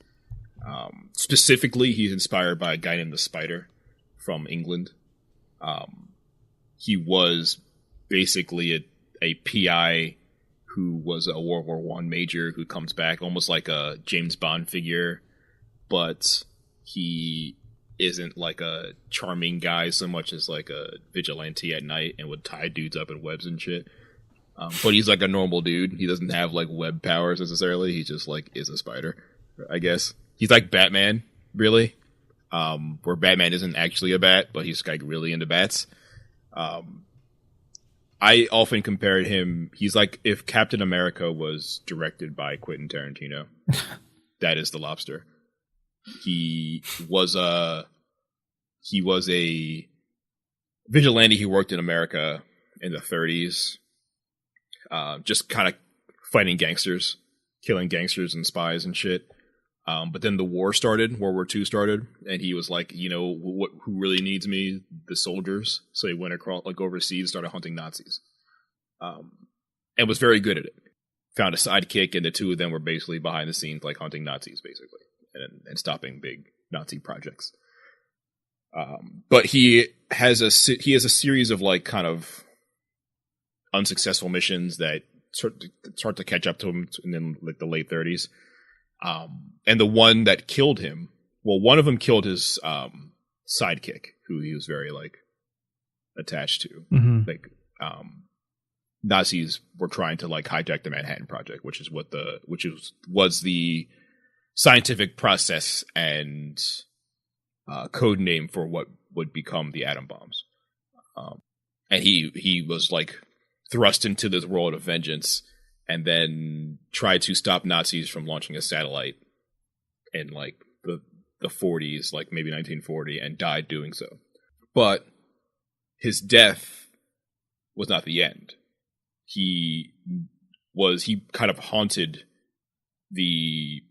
Specifically, he's inspired by a guy named the Spider from England. He was basically a PI who was a World War I major who comes back almost like a James Bond figure, but he isn't like a charming guy so much as like a vigilante at night and would tie dudes up in webs and shit. But he's like a normal dude. He doesn't have like web powers necessarily. He just like is a spider, I guess. He's like Batman, really. Where Batman isn't actually a bat, but he's like really into bats. I often compared him, he's like if Captain America was directed by Quentin Tarantino. That is the Lobster. He was a vigilante who worked in America in the 30s, just kind of fighting gangsters, killing gangsters and spies and shit. But then the war started, World War II started, and he was like, who really needs me? The soldiers. So he went across, like overseas, and started hunting Nazis. And was very good at it. Found a sidekick, and the two of them were basically behind the scenes, like hunting Nazis, basically, and stopping big Nazi projects. But he has a series of like kind of unsuccessful missions that start to catch up to him in like the late 30s. And the one that killed him, well, one of them killed his sidekick, who he was very like attached to. Mm-hmm. Like Nazis were trying to like hijack the Manhattan Project, which was the scientific process and code name for what would become the atom bombs. And he was like thrust into this world of vengeance, and then tried to stop Nazis from launching a satellite in like the 40s, like maybe 1940, and died doing so. But his death was not the end. He kind of haunted the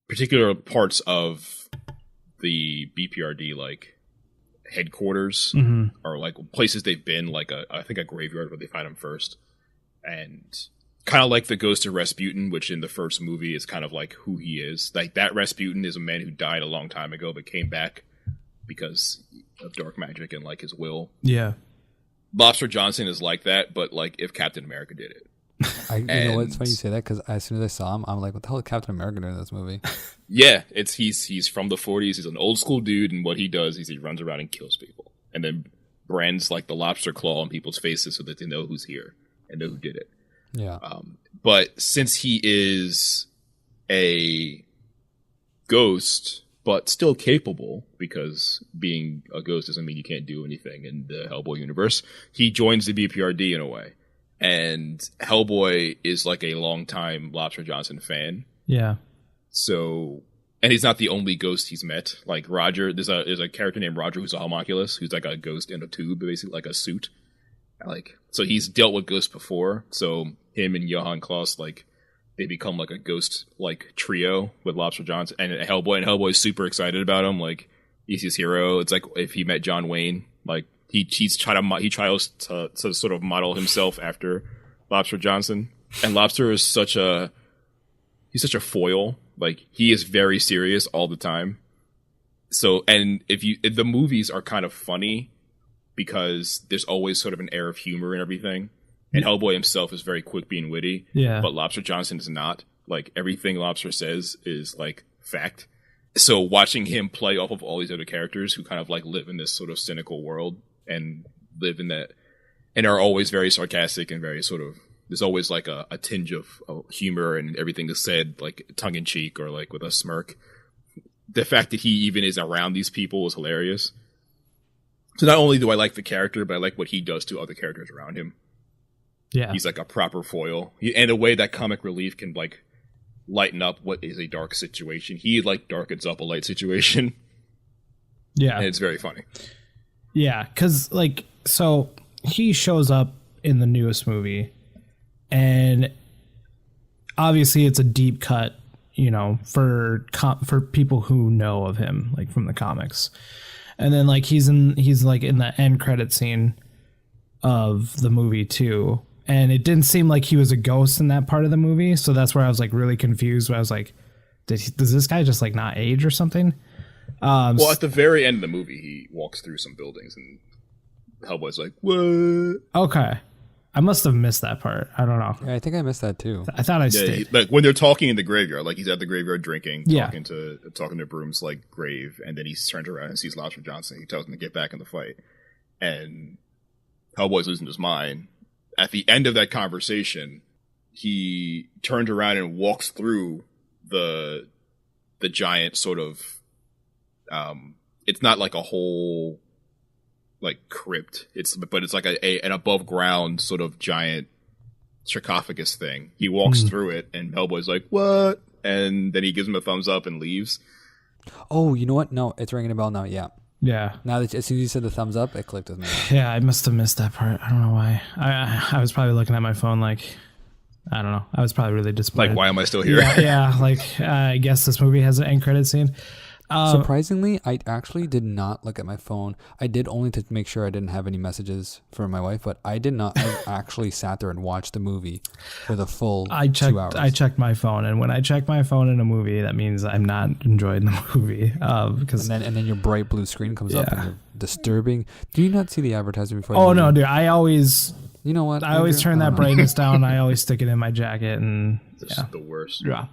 particular parts of the BPRD, like headquarters, mm-hmm. or like places they've been, like I think a graveyard where they find him first, and kind of like the ghost of Rasputin, which in the first movie is kind of like who he is. Like that Rasputin is a man who died a long time ago but came back because of dark magic and like his will. Yeah. Lobster Johnson is like that, but like if Captain America did it. You know what? It's funny you say that, because as soon as I saw him, I'm like, what the hell is Captain America doing in this movie? Yeah, he's from the 40s. He's an old school dude, and what he does is he runs around and kills people, and then brands like the lobster claw on people's faces so that they know who's here and know who did it. Yeah. But since he is a ghost, but still capable, because being a ghost doesn't mean you can't do anything in the Hellboy universe, he joins the BPRD in a way. And Hellboy is like a longtime Lobster Johnson fan. Yeah. So, and he's not the only ghost he's met. Like Roger, there's a character named Roger who's a homunculus, who's like a ghost in a tube, basically like a suit. Like, so he's dealt with ghosts before. So him and Johann Klaus, like, they become like a ghost like trio with Lobster Johnson and Hellboy's super excited about him. Like, he's his hero. It's like if he met John Wayne, like. He tries to sort of model himself after Lobster Johnson, and Lobster is such a foil. Like, he is very serious all the time. So, and if the movies are kind of funny because there's always sort of an air of humor and everything, and Hellboy himself is very quick being witty. Yeah. But Lobster Johnson is not. Like, everything Lobster says is like fact. So watching him play off of all these other characters who kind of like live in this sort of cynical world and live in that, and are always very sarcastic and very sort of, there's always like a tinge of humor, and everything is said like tongue in cheek or like with a smirk. The fact that he even is around these people is hilarious. So not only do I like the character, but I like what he does to other characters around him. Yeah. He's like a proper foil. And a way that comic relief can like lighten up what is a dark situation. He like darkens up a light situation. Yeah. And it's very funny. Yeah, because, like, so he shows up in the newest movie, and obviously it's a deep cut, you know, for people who know of him, like, from the comics. And then, like, he's like in the end credit scene of the movie, too. And it didn't seem like he was a ghost in that part of the movie, so that's where I was, like, really confused, where I was like, does this guy just, like, not age or something? Well, at the very end of the movie, he walks through some buildings, and Hellboy's like, "What?" Okay, I must have missed that part. I don't know. Yeah, I think I missed that too. I thought I stayed. Like when they're talking in the graveyard, like he's at the graveyard drinking, Yeah. talking to Broom's like grave, and then he turns around and sees Lobster Johnson. He tells him to get back in the fight, and Hellboy's losing his mind. At the end of that conversation, he turns around and walks through the giant sort of. It's not like a whole like crypt. It's like an above ground sort of giant sarcophagus thing. He walks through it, and Hellboy's like, "What?" And then he gives him a thumbs up and leaves. Oh, you know what? No, it's ringing a bell now. Yeah. Yeah. Now that as soon as you said the thumbs up, it clicked with me. Yeah, I must have missed that part. I don't know why. I was probably looking at my phone like, I don't know. I was probably really disappointed. Like, why am I still here? Yeah. Like, I guess this movie has an end credit scene. Surprisingly, I actually did not look at my phone. I did only to make sure I didn't have any messages from my wife, but I did not. I actually sat there and watched the movie for the full 2 hours. I checked my phone, and when I check my phone in a movie, that means I'm not enjoying the movie. Because and then your bright blue screen comes up and you're disturbing. Do you not see the advertisement before? Oh no, dude! I always. You know what? I always turn that brightness down. I always stick it in my jacket, and This is the worst. Yeah.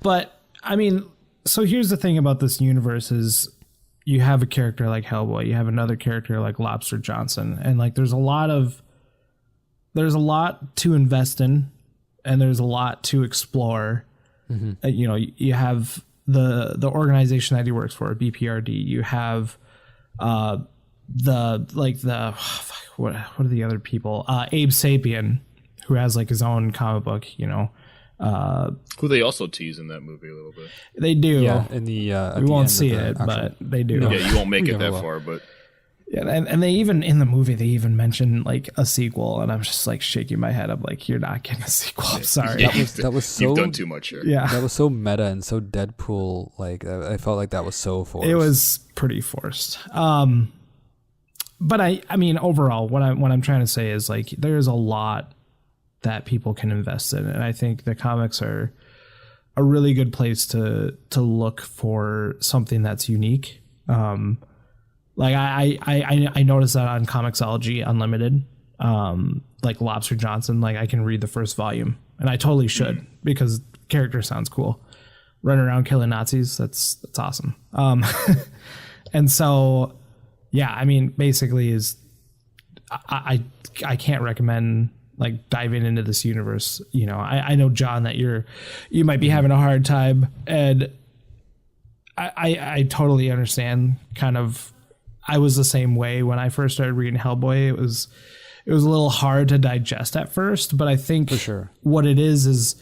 But I mean. So here's the thing about this universe is you have a character like Hellboy, you have another character like Lobster Johnson, and like there's a lot to invest in, and there's a lot to explore. Mm-hmm. You know, you have the organization that he works for, BPRD. You have what are the other people? Abe Sapien, who has like his own comic book, you know. Who they also tease in that movie a little bit. They do. Yeah, in the we won't see it, but they do. No. Yeah, you won't make it that far, but yeah, and they even in the movie they even mention like a sequel, and I'm just like shaking my head. I'm like, you're not getting a sequel. I'm sorry. That was so. You've done too much here. Yeah, that was so meta and so Deadpool. Like I felt like that was so forced. It was pretty forced. But I mean, overall, what I'm trying to say is like there's a lot that people can invest in, and I think the comics are a really good place to look for something that's unique. Like I noticed that on Comixology Unlimited, like Lobster Johnson, like I can read the first volume, and I totally should because character sounds cool. Running around killing Nazis, that's awesome. And so, yeah, I mean, basically is I can't recommend like diving into this universe. You know, I know, John, that you might be having a hard time, and I totally understand. Kind of, I was the same way when I first started reading Hellboy. It was a little hard to digest at first, but I think for sure what it is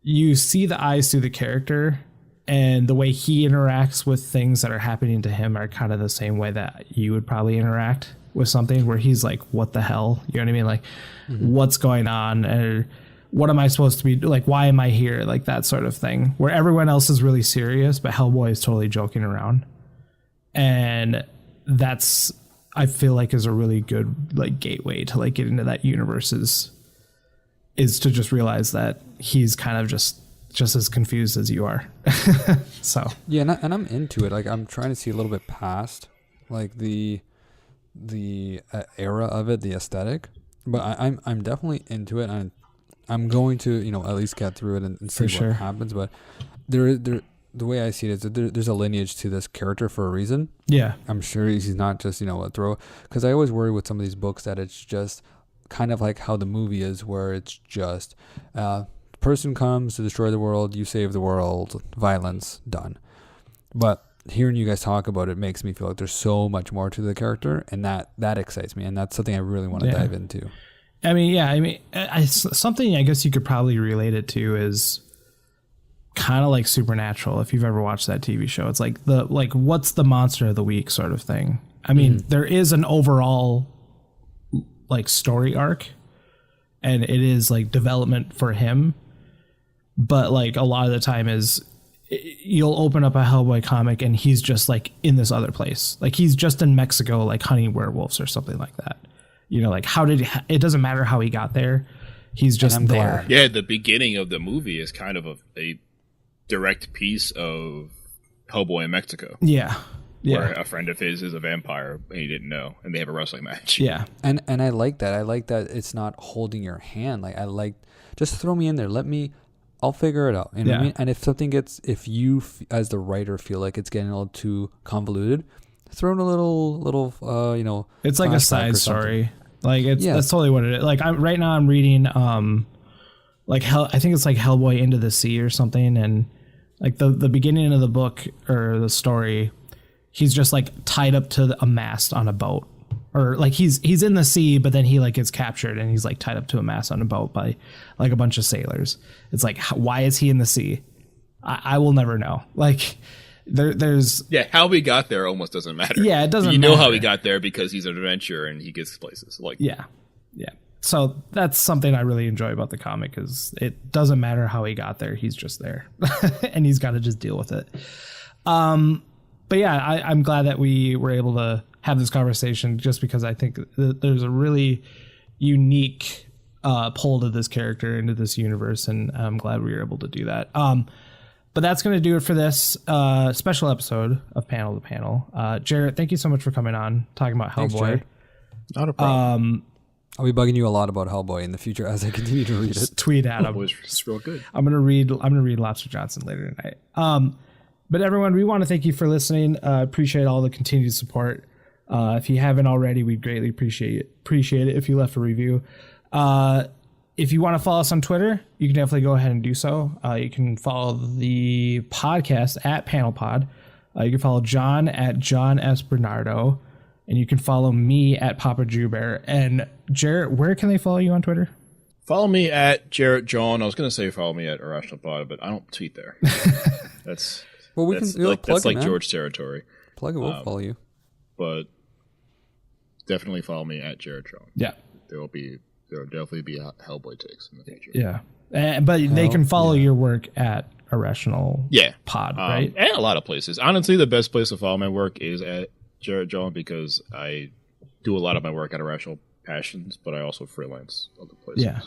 you see the eyes through the character, and the way he interacts with things that are happening to him are kind of the same way that you would probably interact with something, where he's like, what the hell? You know what I mean? Like, what's going on? Or what am I supposed to be like? Why am I here? Like that sort of thing, where everyone else is really serious, but Hellboy is totally joking around. And that's, I feel like, is a really good like gateway to like get into that universe is to just realize that he's kind of just as confused as you are. So yeah, and I'm into it. Like I'm trying to see a little bit past like the era of it, the aesthetic, but I'm definitely into it, and I'm going to, you know, at least get through it and see what happens. But the way I see it is that there's a lineage to this character for a reason. Yeah, I'm sure he's not just, you know, a throw, because I always worry with some of these books that it's just kind of like how the movie is, where it's just person comes to destroy the world, you save the world, violence, done. But hearing you guys talk about it makes me feel like there's so much more to the character, and that excites me, and that's something I really want to dive into. I mean, something I guess you could probably relate it to is kind of like Supernatural. If you've ever watched that TV show, it's like what's the monster of the week sort of thing. I mean, there is an overall like story arc, and it is like development for him, but like a lot of the time is you'll open up a Hellboy comic and he's just like in this other place. Like he's just in Mexico, like hunting werewolves or something like that. You know, like it doesn't matter how he got there. He's just there. Yeah. The beginning of the movie is kind of a direct piece of Hellboy in Mexico. Yeah. Yeah. Where a friend of his is a vampire and he didn't know, and they have a wrestling match. Yeah. And I like that. I like that it's not holding your hand. Like just throw me in there. I'll figure it out. You know what I mean? And if you as the writer feel like it's getting a little too convoluted, throw in a little you know, it's like a side story. Like that's totally what it is. Like right now I'm reading like I think it's like Hellboy Into the Sea or something, and like the beginning of the book or the story, he's just like tied up to a mast on a boat. Or like he's in the sea, but then he like gets captured and he's like tied up to a mast on a boat by like a bunch of sailors. It's like, why is he in the sea? I will never know. Like there's how he got there almost doesn't matter. Yeah, it doesn't. You know how he got there because he's an adventurer and he gets places. Like yeah. So that's something I really enjoy about the comic, is it doesn't matter how he got there. He's just there, and he's got to just deal with it. but yeah, I'm glad that we were able to have this conversation, just because I think that there's a really unique pull to this character, into this universe, and I'm glad we were able to do that. But that's going to do it for this special episode of Panel to Panel. Jarrett, thank you so much for coming on, talking about Hellboy. Not a problem. I'll be bugging you a lot about Hellboy in the future as I continue to read it. Tweet at him. It's real good. I'm gonna read Lobster Johnson later tonight. But everyone, we want to thank you for listening. Appreciate all the continued support. If you haven't already, we'd greatly appreciate it if you left a review. If you want to follow us on Twitter, you can definitely go ahead and do so. You can follow the podcast at PanelPod. You can follow John at John S. Bernardo. And you can follow me at Papa Jew Bear. And Jarrett, where can they follow you on Twitter? Follow me at Jarrett Jawn. I was going to say follow me at Irrational Passions, but I don't tweet there. That's like George territory. Plug it, we'll follow you. But definitely follow me at Jarrett Jawn. Yeah. There will definitely be Hellboy takes in the future. Yeah. But they can follow your work at Irrational Pod, right? And a lot of places. Honestly, the best place to follow my work is at Jarrett Jawn, because I do a lot of my work at Irrational Passions, but I also freelance other places. Yeah.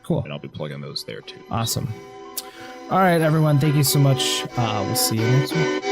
Cool. And I'll be plugging those there too. Awesome. All right, everyone. Thank you so much. We'll see you next week.